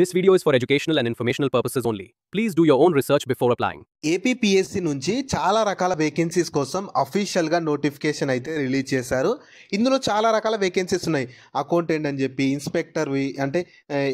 This video is for educational and informational purposes only. Please do your own research before applying. APPSC నుంచి చాలా రకాల vacancies కోసం అఫీషియల్గా notification అయితే release చేశారు. ఇందులో చాలా రకాల వేకెన్సీస్ ఉన్నాయి. అకౌంటెంట్ అని చెప్పి, ఇన్స్పెక్టర్వి అంటే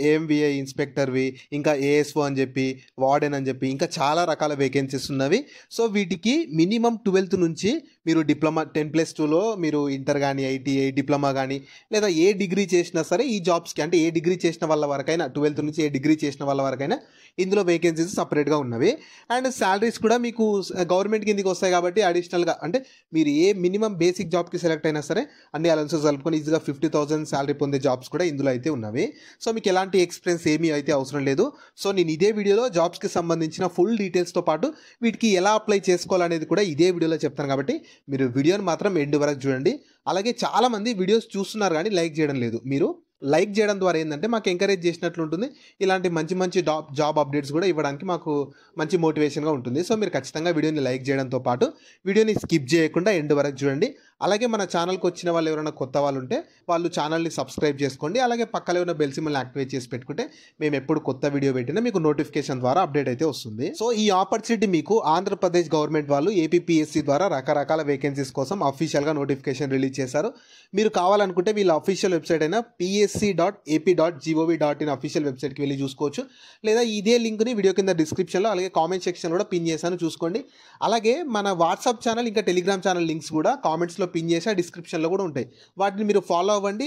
ఏఎంవిఐ ఇన్స్పెక్టర్వి, ఇంకా ఏఎస్ఓ అని చెప్పి, వార్డెన్ అని చెప్పి, ఇంకా చాలా రకాల వేకెన్సీస్ ఉన్నవి. సో వీటికి మినిమం 12th నుంచి మీరు డిప్లొమా 10+2లో మీరు ఇంటర్ కానీ, ఐటీఐ డిప్లొమా కానీ, లేదా ఏ డిగ్రీ చేసినా సరే ఈ జాబ్స్కి, అంటే ఏ డిగ్రీ చేసిన వాళ్ళ వరకైనా, 12th నుంచి ఏ డిగ్రీ చేసిన వాళ్ళ వరకైనా ఇందులో వేకెన్సీస్ సపరేట్గా ఉన్నవి. అండ్ శాలరీస్ కూడా మీకు గవర్నమెంట్ కిందకి వస్తాయి కాబట్టి అడిషనల్గా, అంటే మీరు ఏ మినిమం బేసిక్ జాబ్కి సెలెక్ట్ అయినా సరే అన్ని అలవెన్సెస్ కలుపుకొని ఈజీగా 50,000 శాలరీ పొందే జాబ్స్ కూడా ఇందులో అయితే ఉన్నవి. సో మీకు ఎలాంటి ఎక్స్పీరియన్స్ ఏమీ అయితే అవసరం లేదు. సో నేను ఇదే వీడియోలో జాబ్స్కి సంబంధించిన ఫుల్ డీటెయిల్స్తో పాటు వీటికి ఎలా అప్లై చేసుకోవాలనేది కూడా ఇదే వీడియోలో చెప్తాను. కాబట్టి మీరు వీడియోని మాత్రం ఎండ్ వరకు చూడండి. అలాగే చాలామంది వీడియోస్ చూస్తున్నారు కానీ లైక్ చేయడం లేదు. మీరు లైక్ చేయడం ద్వారా ఏంటంటే మాకు ఎంకరేజ్ చేసినట్లు ఉంటుంది. ఇలాంటి మంచి మంచి జాబ్ అప్డేట్స్ కూడా ఇవ్వడానికి మాకు మంచి మోటివేషన్గా ఉంటుంది. సో మీరు ఖచ్చితంగా వీడియోని లైక్ చేయడంతో పాటు వీడియోని స్కిప్ చేయకుండా ఎండ్ వరకు చూడండి. అలాగే మన ఛానల్కి వచ్చిన వాళ్ళు ఎవరైనా కొత్త వాళ్ళు ఉంటే వాళ్ళు ఛానల్ని సబ్స్క్రైబ్ చేసుకోండి. అలాగే పక్కలో ఉన్న బెల్ సింబల్ని యాక్టివేట్ చేసి పెట్టుకుంటే మేము ఎప్పుడు కొత్త వీడియో పెట్టినా మీకు నోటిఫికేషన్ ద్వారా అప్డేట్ అయితే వస్తుంది. సో ఈ ఆపర్చునిటీ మీకు ఆంధ్రప్రదేశ్ గవర్నమెంట్ వాళ్ళు ఏపీపీఎస్సీ ద్వారా రకరకాల వేకెన్సీస్ కోసం అఫీషియల్గా నోటిఫికేషన్ రిలీజ్ చేశారు. మీరు కావాలనుకుంటే వీళ్ళ అఫీషియల్ వెబ్సైట్ అయినా psc.ap.gov.in అఫీషియల్ వెబ్సైట్కి వెళ్ళి చూసుకోవచ్చు. లేదా ఇదే లింక్ని వీడియో కింద డిస్క్రిప్షన్లో అలాగే కామెంట్ సెక్షన్ కూడా పిన్ చేశాను, చూసుకోండి. అలాగే మన వాట్సాప్ ఛానల్ ఇంకా టెలిగ్రామ్ ఛానల్ లింక్స్ కూడా కామెంట్స్లో పిన్ చేసి డిస్క్రిప్షన్లో కూడా ఉంటాయి. వాటిని మీరు ఫాలో అవ్వండి.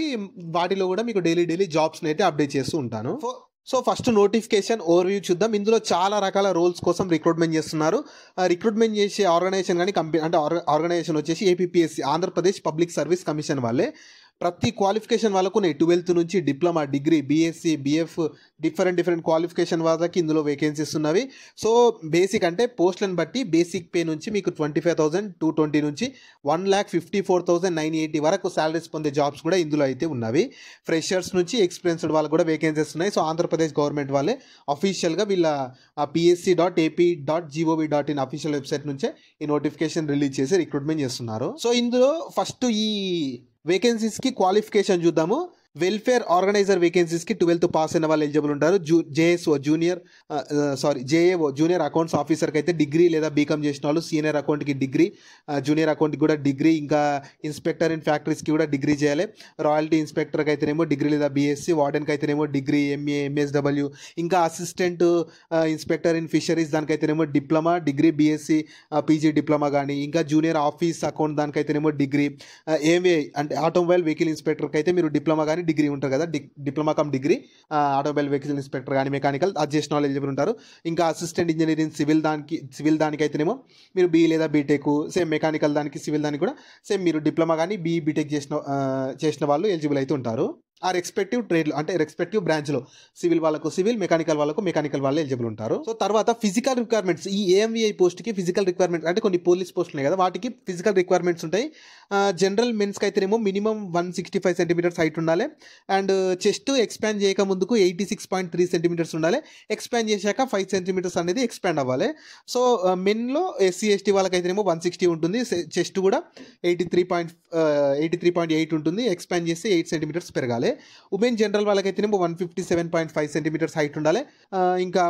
వాటిలో కూడా మీకు డైలీ జాబ్స్ని అయితే అప్డేట్ చేస్తూ ఉంటాను. సో ఫస్ట్ నోటిఫికేషన్ ఓవర్వ్యూ చూద్దాం. ఇందులో చాలా రకాల రోల్స్ కోసం రిక్రూట్మెంట్ చేస్తున్నారు. రిక్రూట్మెంట్ చేసే ఆర్గనైజేషన్ కానీ కంపెనీ, అంటే ఆర్గనైజేషన్ వచ్చేసి APPSC, Andhra Pradesh public service commission వాళ్ళే. ప్రతి క్వాలిఫికేషన్ వాళ్ళకు 12th నుంచి diploma, degree, BSc, BF, different qualification వాళ్ళకి ఇందులో వేకెన్సీస్ ఉన్నవి. సో బేసిక్ అంటే పోస్టులను బట్టి బేసిక్ పే నుంచి మీకు 25,220 నుంచి 1,54,980 వరకు శాలరీస్ పొందే జాబ్స్ కూడా ఇందులో అయితే ఉన్నవి. ఫ్రెషర్స్ నుంచి ఎక్స్పీరియన్స్డ్ వాళ్ళకు కూడా వేకెన్సీస్ ఉన్నాయి. సో ఆంధ్రప్రదేశ్ గవర్నమెంట్ వాళ్ళే అఫీషియల్గా వీళ్ళ psc.ap.gov.in అఫీషియల్ వెబ్సైట్ నుంచే ఈ నోటిఫికేషన్ రిలీజ్ చేసి రిక్రూట్మెంట్ చేస్తున్నారు. సో ఇందులో ఫస్ట్ ఈ వేకెన్సీస్కి క్వాలిఫికేషన్ చూద్దాము. వెల్ఫేర్ ఆర్గనైజర్ వేకెన్సీస్కి 12th పాస్ అయిన వాళ్ళు ఎలిజిబుల్ ఉంటారు. జేఏఓ జూనియర్ అకౌంట్స్ ఆఫీసర్కి అయితే డిగ్రీ లేదా బీకామ్ చేసిన వాళ్ళు, సీనియర్ అకౌంట్కి డిగ్రీ, జూనియర్ అకౌంట్కి కూడా డిగ్రీ, ఇంకా ఇన్స్పెక్టర్ ఇన్ ఫ్యాక్టరీస్కి కూడా డిగ్రీ చేయాలి. రాయల్టీ ఇన్స్పెక్టర్కి అయితేనేమో డిగ్రీ లేదా బీఎస్సీ, వార్డెన్కి అయితేనేమో డిగ్రీ, ఎంఏ, ఎంఎస్డబ్ల్యూ, ఇంకా అసిస్టెంట్ ఇన్స్పెక్టర్ ఇన్ ఫిషరీస్ దానికైతేనేమో diploma, degree, BSc, PG diploma కానీ, ఇంకా జూనియర్ ఆఫీస్ అకౌంట్ దానికైతేనేమో డిగ్రీ, ఏఎంఏ అంటే ఆటోమొబైల్ వెహికల్ ఇన్స్పెక్టర్కి అయితే మీరు డిప్లొమా కానీ డిగ్రీ ఉంటారు కదా, diploma cum degree automobile vehicle inspector కానీ మెకానికల్ అది చేసిన వాళ్ళు ఎలిజిబుల్ ఉంటారు. ఇంకా అసిస్టెంట్ ఇంజనీరింగ్ సివిల్ దానికైతేనేమో మీరు బీ లేదా బీటెక్, సేమ్ మెకానికల్ దానికి, సివిల్ దానికి కూడా సేమ్ మీరు డిప్లొమా కానీ బీటెక్ చేసిన వాళ్ళు ఎలిజిబుల్ అయితే ఉంటారు. ఆ రెస్పెక్టివ్ ట్రేడ్లో, అంటే రెస్పెక్టివ్ బ్రాంచ్లో సివిల్ వాళ్ళకు సివిల్, మెకానికల్ వాళ్ళు ఎలిజిబుల్ ఉంటారు. సో తర్వాత ఫిజికల్ రిక్వైర్మెంట్స్, ఈ ఏఎంవిఐ పోస్ట్కి ఫిజికల్ రిక్వైర్మెంట్స్, అంటే కొన్ని పోలీస్ పోస్టులు ఉన్నాయి కదా, వాటికి ఫిజికల్ రిక్వైర్మెంట్స్ ఉంటాయి. జనరల్ మెన్స్కి అయితేనేమో మినిమం 165 సెంటీమీటర్స్ హైట్ ఉండాలి. అండ్ చెస్ట్ ఎక్స్పాండ్ చేయక ముందుకు 86.3 సెంటీమీటర్స్ ఉండాలి. ఎక్స్పాండ్ చేశాక 5 సెంటీమీటర్స్ అనేది ఎక్స్పాండ్ అవ్వాలి. సో మెన్లో ఎస్సీ ఎస్టీ వాళ్ళకైతేనేమో 160 ఉంటుంది. చెస్ట్ కూడా 83.8 ఉంటుంది. ఎక్స్పాండ్ చేస్తే 8 సెంటీమీటర్స్ పెరగాలి. ఉమెన్ జనరల్ వాళ్ళకైతేనేమో 157.5 సెంటీమీటర్స్ హైట్ ఉండాలి. ఇంకా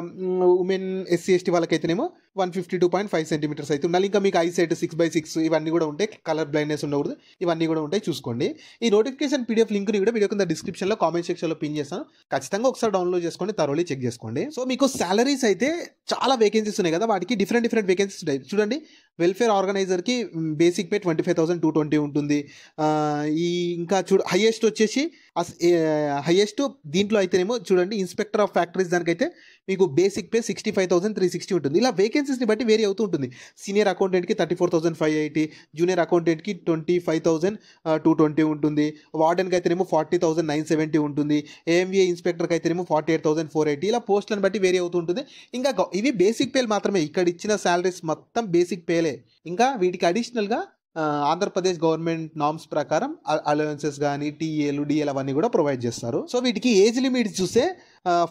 ఉమెన్ ఎస్సీ ఎస్టీ వాళ్ళకైతేనేమో 152.5 సెంటీమీటర్స్ అయితే ఉండాలి. ఇంకా మీకు ఐసైట్ 6/6 ఇవన్నీ కూడా ఉంటాయి. కలర్ బ్లైండ్నెస్ ఉండకూడదు, ఇవన్నీ కూడా ఉంటాయి, చూసుకోండి. ఈ నోటిఫికేషన్ పీడిఎఫ్ లింక్ని కూడా వీడియో కింద డిస్క్రిప్షన్లో కామెంట్ సెక్షన్లో పిన్ చేస్తాను. ఖచ్చితంగా ఒకసారి డౌన్లోడ్ చేసుకోండి, థరోలీ చెక్ చేసుకోండి. సో మీకు సాలరీస్ అయితే చాలా వేకెన్సీస్ ఉన్నాయి కదా, వాటికి డిఫరెంట్ వేకెన్సీస్ ఉంటాయి. చూడండి, వెల్ఫేర్ ఆర్గనైజర్కి బేసిక్ పే 25,220 ఉంటుంది. ఇంకా హైయెస్ట్ వచ్చేసి హైయెస్ట్ దీంట్లో అయితేనేమో చూడండి, ఇన్స్పెక్టర్ ఆఫ్ ఫ్యాక్టరీస్ దానికైతే మీకు బేసిక్ పే 65,360 ఉంటుంది. ఇలా వేకెన్సీస్ని బట్టి వేరీ అవుతూ ఉంటుంది. సీనియర్ అకౌంటెంట్కి 34,580, జూనియర్ అకౌంటెంట్కి 25,220 ఉంటుంది. వార్డెన్కి అయితేనేమో 40,970 ఉంటుంది. ఏఎంవిఏ ఇన్స్పెక్టర్కి అయితేనేమో 48,480. ఇలా పోస్టులను బట్టి వేరీ అవుతూ ఉంటుంది. ఇంకా ఇవి బేసిక్ పేలు మాత్రమే, ఇక్కడ ఇచ్చిన శాలరీస్ మొత్తం బేసిక్ పేలే. ఇంకా వీటికి అడిషనల్గా ఆంధ్రప్రదేశ్ గవర్నమెంట్ నామ్స్ ప్రకారం అలవెన్సెస్ కానీ, టీఏలు, డిఏలు అవన్నీ కూడా ప్రొవైడ్ చేస్తారు. సో వీటికి ఏజ్ లిమిట్ చూస్తే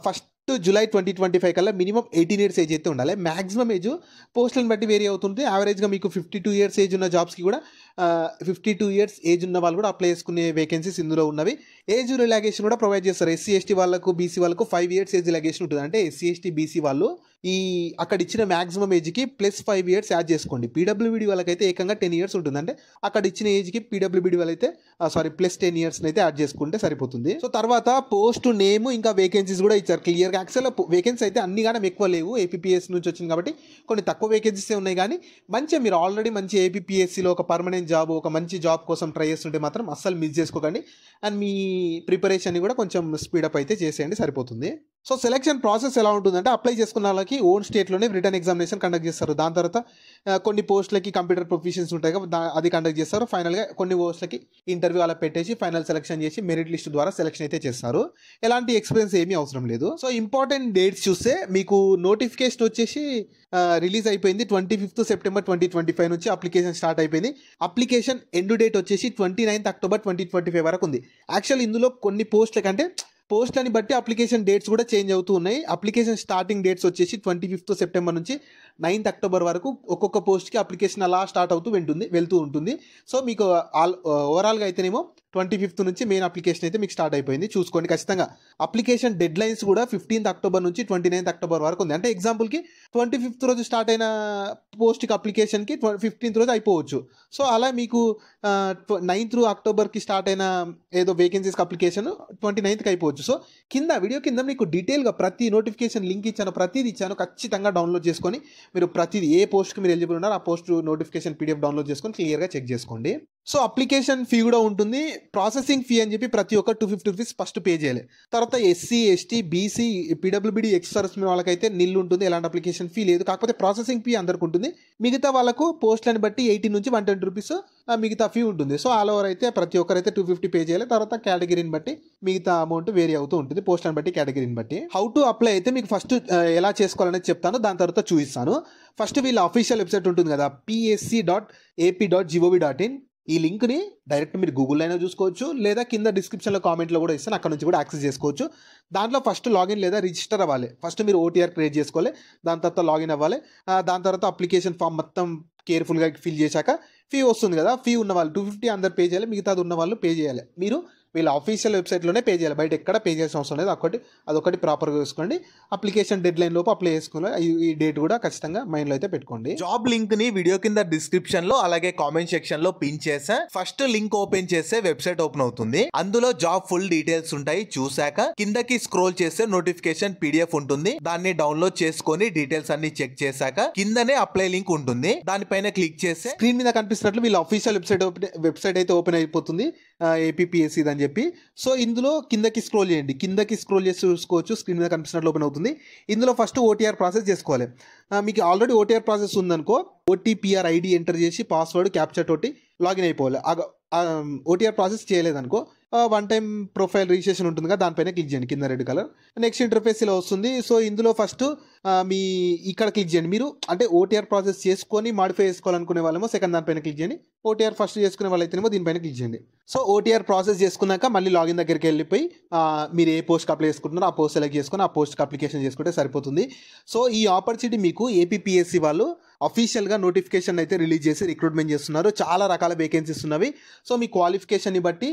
ఫస్ట్ జూలై 2025 కల్లా మినిమం 18 years ఏజ్ అయితే ఉండాలి. మ్యాక్సిమం ఏజ్ పోస్టులను బట్టి వేరీ అవుతుంది. యావరేజ్గా మీకు 52 years ఏజ్ ఉన్న జాబ్స్కి కూడా 52 years ఏజ్ ఉన్న వాళ్ళు కూడా అప్లై చేసుకునే వేకెన్సీస్ ఇందులో ఉన్నవి. ఏజ్ రిలాగేషన్ కూడా ప్రొవైడ్ చేస్తారు. ఎస్సీ ఎస్టీ వాళ్ళకు బీసీ వాళ్ళకు 5 years ఏజ్ రిలాగేషన్ ఉంటుంది. అంటే ఎస్సీ ఎస్టీ బీసీ వాళ్ళు ఈ అక్కడ ఇచ్చిన మ్యాక్సిమం ఏజ్కి +5 years యాడ్ చేసుకోండి. పీడబ్ల్యూబీడీ వాళ్ళకైతే ఏకంగా 10 years ఉంటుంది. అంటే అక్కడ ఇచ్చిన ఏజ్కి పీడబ్ల్యూబీడీ వాళ్ళైతే +10 years అయితే యాడ్ చేసుకుంటే సరిపోతుంది. సో తర్వాత పోస్ట్ నేమ్ ఇంకా వేకెన్సీస్ కూడా ఇచ్చారు క్లియర్గా. యాక్చువల్గా వేకెన్సీ అయితే అన్ని కానీ ఎక్కువ లేవు, ఏపీపీఎస్ నుంచి వచ్చింది కాబట్టి కొన్ని తక్కువ వేకెన్సీసే ఉన్నాయి. కానీ మంచిగా మీరు ఆల్రెడీ మంచి ఏపీపీఎస్సీలో ఒక పర్మనెంట్ జాబ్, ఒక మంచి జాబ్ కోసం ట్రై చేస్తుంటే మాత్రం అస్సలు మిస్ చేసుకోకండి. అండ్ మీ ప్రిపరేషన్ని కూడా కొంచెం స్పీడప్ అయితే చేసేయండి, సరిపోతుంది. సో సెలక్షన్ ప్రాసెస్ ఎలా ఉంటుందంటే అప్లై చేసుకున్న వాళ్ళకి ఓన్ స్టేట్లోనే రిటర్న్ ఎగ్జామినేషన్ కండక్ట్ చేస్తారు. దాని తర్వాత కొన్ని పోస్టులకి కంప్యూటర్ ప్రొఫిషియన్స్ ఉంటాయి కదా, అది కండక్ట్ చేస్తారు. ఫైనల్గా కొన్ని పోస్టులకి ఇంటర్వ్యూ అలా పెట్టేసి ఫైనల్ సెలక్షన్ చేసి మెరిట్ లిస్ట్ ద్వారా సెలక్షన్ అయితే చేస్తారు. ఎలాంటి ఎక్స్పీరియన్స్ ఏమీ అవసరం లేదు. సో ఇంపార్టెంట్ డేట్స్ చూస్తే మీకు నోటిఫికేషన్ వచ్చేసి రిలీజ్ అయిపోయింది 25th September 2025 నుంచి అప్లికేషన్ స్టార్ట్ అయిపోయింది. అప్లికేషన్ ఎండ్ డేట్ వచ్చేసి 29th October 2025 వరకు ఉంది. యాక్చువల్ ఇందులో కొన్ని పోస్టుల కంటే పోస్ట్లని బట్టి అప్లికేషన్ డేట్స్ కూడా చేంజ్ అవుతూ ఉన్నాయి. అప్లికేషన్ స్టార్టింగ్ డేట్స్ వచ్చేసి 25th September నుంచి 9th October వరకు ఒక్కొక్క పోస్ట్కి అప్లికేషన్ అలా స్టార్ట్ అవుతూ వెళ్తూ ఉంటుంది. సో మీకు ఓవరాల్గా అయితేనేమో 25th నుంచి మెయిన్ అప్లికేషన్ అయితే మీకు స్టార్ట్ అయిపోయింది. చూసుకోండి ఖచ్చితంగా. అప్లికేషన్ డెడ్ లైన్స్ కూడా 15th October నుంచి 29th October వరకు ఉంది. అంటే ఎగ్జాంపుల్కి 25th రోజు స్టార్ట్ అయిన పోస్ట్కి అప్లికేషన్కి 15th రోజు అయిపోవచ్చు. సో అలా మీకు 9th Octoberకి స్టార్ట్ అయిన ఏదో వేకెన్సీస్కి అప్లికేషన్ 29th అయిపోవచ్చు. సో వీడియో కింద మీకు డీటెయిల్గా ప్రతి నోటిఫికేషన్ లింక్ ఇచ్చాను, ప్రతిదీ ఇచ్చాను. ఖచ్చితంగా డౌన్లోడ్ చేసుకొని మీరు ప్రతిదీ ఏ పోస్ట్కి మీరు ఎలిజిబుల్ ఉన్నారో ఆ పోస్ట్ నోటిఫికేషన్ పీడిఎఫ్ డౌన్లోడ్ చేసుకొని క్లియర్గా చెక్ చేసుకోండి. సో అప్లికేషన్ ఫీ కూడా ఉంటుంది. ప్రాసెసింగ్ ఫీ అని చెప్పి ప్రతి ఒక్క 250 rupees ఫస్ట్ పే చేయాలి. తర్వాత SC ST BC PWBD ex service వాళ్ళకైతే నిల్ ఉంటుంది, ఎలాంటి అప్లికేషన్ ఫీ లేదు. కాకపోతే ప్రాసెసింగ్ ఫీ అందరికి ఉంటుంది. మిగతా వాళ్ళకు పోస్ట్లను బట్టి 80 నుంచి 120 rupees మిగతా ఫీ ఉంటుంది. సో ఆల్ ఓవర్ అయితే ప్రతి ఒక్కరైతే 250 పే చేయాలి. తర్వాత కేటగిరీని బట్టి మిగతా అమౌంట్ వేరీ అవుతూ ఉంటుంది, పోస్ట్లను బట్టి కేటగిరీని బట్టి. హౌ టు అప్లై అయితే మీకు ఫస్ట్ ఎలా చేసుకోవాలనేది చెప్తాను, దాని తర్వాత చూపిస్తాను. ఫస్ట్ వీళ్ళ అఫీషియల్ వెబ్సైట్ ఉంటుంది కదా, psc.ap.gov.in. ఈ లింక్ని డైరెక్ట్ మీరు గూగుల్లో అయినా చూసుకోవచ్చు, లేదా కింద డిస్క్రిప్షన్లో కామెంట్లో కూడా ఇస్తాను, అక్కడ నుంచి కూడా యాక్సెస్ చేసుకోవచ్చు. దాంట్లో ఫస్ట్ లాగిన్ లేదా రిజిస్టర్ అవ్వాలి. ఫస్ట్ మీరు ఓటీఆర్ క్రియేట్ చేసుకోవాలి, దాని తర్వాత లాగిన్ అవ్వాలి. దాని తర్వాత అప్లికేషన్ ఫామ్ మొత్తం కేర్ఫుల్గా ఫిల్ చేశాక ఫీ వస్తుంది కదా, ఫీ ఉన్న వాళ్ళు 250 అందరు పే చేయాలి, మిగతాది ఉన్న వాళ్ళు పే చేయాలి. మీరు వీళ్ళ అఫీషియల్ వెబ్సైట్లోనే పే చేయాలి, బయట ఎక్కడ పే చేయాల్సిన అవసరం లేదు. అదొకటి ప్రాపర్గా చూసుకోండి. అప్లికేషన్ డెడ్ లైన్ లోపు అప్లై చేసుకోవాలి. ఈ డేట్ కూడా ఖచ్చితంగా మైండ్లో అయితే పెట్టుకోండి. జాబ్ లింక్ ని వీడియో కింద డిస్క్రిప్షన్ లో అలాగే కామెంట్ సెక్షన్ లో పిన్ చేసా. ఫస్ట్ లింక్ ఓపెన్ చేస్తే వెబ్సైట్ ఓపెన్ అవుతుంది. అందులో జాబ్ ఫుల్ డీటెయిల్స్ ఉంటాయి. చూసాక కిందకి స్క్రోల్ చేస్తే నోటిఫికేషన్ పీడిఎఫ్ ఉంటుంది. దాన్ని డౌన్లోడ్ చేసుకొని డీటెయిల్స్ అన్ని చెక్ చేశాక కిందనే అప్లై లింక్ ఉంటుంది, దానిపైన క్లిక్ చేస్తే స్క్రీన్ మీద కనిపిస్తున్నట్లు వీళ్ళ అఫీషియల్ వెబ్సైట్ అయితే ఓపెన్ అయిపోతుంది, ఏపీపీఎస్సీ అని చెప్పి. సో ఇందులో కిందకి స్క్రోల్ చేయండి, కిందకి స్క్రోల్ చేసి చూసుకోవచ్చు. స్క్రీన్ మీద కనిపిస్తున్నట్లు ఓపెన్ అవుతుంది. ఇందులో ఫస్ట్ ఓటీఆర్ ప్రాసెస్ చేసుకోవాలి. మీకు ఆల్రెడీ ఓటీఆర్ ప్రాసెస్ ఉందనుకో, ఓటీపీఆర్ ఐడి ఎంటర్ చేసి పాస్వర్డ్ క్యాప్చర్ తోటి లాగిన్ అయిపోవాలి. ఓటీఆర్ ప్రాసెస్ చేయలేదనుకో, వన్ టైం ప్రొఫైల్ రిజిస్ట్రేషన్ ఉంటుంది కదా, దానిపైన క్లిక్ చేయండి, కింద రెడ్ కలర్. నెక్స్ట్ ఇంటర్ఫేస్ ఇలా వస్తుంది. సో ఇందులో ఫస్ట్ మీ ఇక్కడ క్లిక్ చేయండి. మీరు అంటే ఓటీఆర్ ప్రాసెస్ చేసుకొని మాడిఫై చేసుకోవాలనుకునే వాళ్ళేమో సెకండ్ దానిపైన క్లిక్ చేయండి. ఓటీఆర్ ఫస్ట్ చేసుకునే వాళ్ళైతేనేమో దీనిపైన క్లిక్ చేయండి. సో ఓటీఆర్ ప్రాసెస్ చేసుకున్నాక మళ్ళీ లాగిన్ దగ్గరికి వెళ్ళిపోయి మీరు ఏ పోస్ట్కి అప్లై చేసుకుంటున్నారో ఆ పోస్ట్ సెలెక్ట్ చేసుకొని ఆ పోస్ట్కి అప్లికేషన్ చేసుకుంటే సరిపోతుంది. సో ఈ ఆపర్చునిటీ మీకు ఏపీపీఎస్సీ వాళ్ళు అఫీషియల్గా నోటిఫికేషన్ అయితే రిలీజ్ చేసి రిక్రూట్మెంట్ చేస్తున్నారు. చాలా రకాల వేకెన్సీస్ ఉన్నవి. సో మీ క్వాలిఫికేషన్ని బట్టి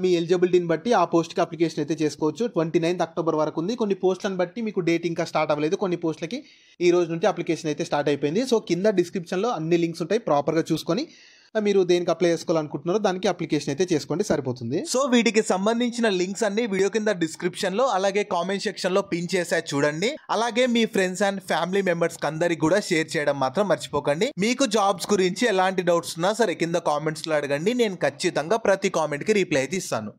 మీ ఎలిజిబిలిటీని బట్టి ఆ పోస్ట్కి అప్లికేషన్ అయితే చేసుకోవచ్చు. 29th October వరకు ఉంది. కొన్ని పోస్టులను బట్టి మీకు డేట్ ఇంకా స్టార్ట్ అవ్వలేదు. కొన్ని పోస్టులకి ఈ రోజు నుండి అప్లికేషన్ అయితే స్టార్ట్ అయిపోయింది. సో కింద డిస్క్రిప్షన్లో అన్ని లింక్స్ ఉంటాయి, ప్రాపర్గా చూసుకొని మీరు దేనికి అప్లై చేసుకోవాలనుకుంటున్నారో దానికి అప్లికేషన్ అయితే చేసుకోండి, సరిపోతుంది. సో వీటికి సంబంధించిన లింక్స్ అన్ని వీడియో కింద డిస్క్రిప్షన్ లో అలాగే కామెంట్ సెక్షన్ లో పిన్ చేసా చూడండి. అలాగే మీ ఫ్రెండ్స్ అండ్ ఫ్యామిలీ మెంబర్స్ అందరికి కూడా షేర్ చేయడం మాత్రం మర్చిపోకండి. మీకు జాబ్స్ గురించి ఎలాంటి డౌట్స్ ఉన్నా సరే కింద కామెంట్స్ లో అడగండి, నేను ఖచ్చితంగా ప్రతి కామెంట్ కి రిప్లై అయితే ఇస్తాను.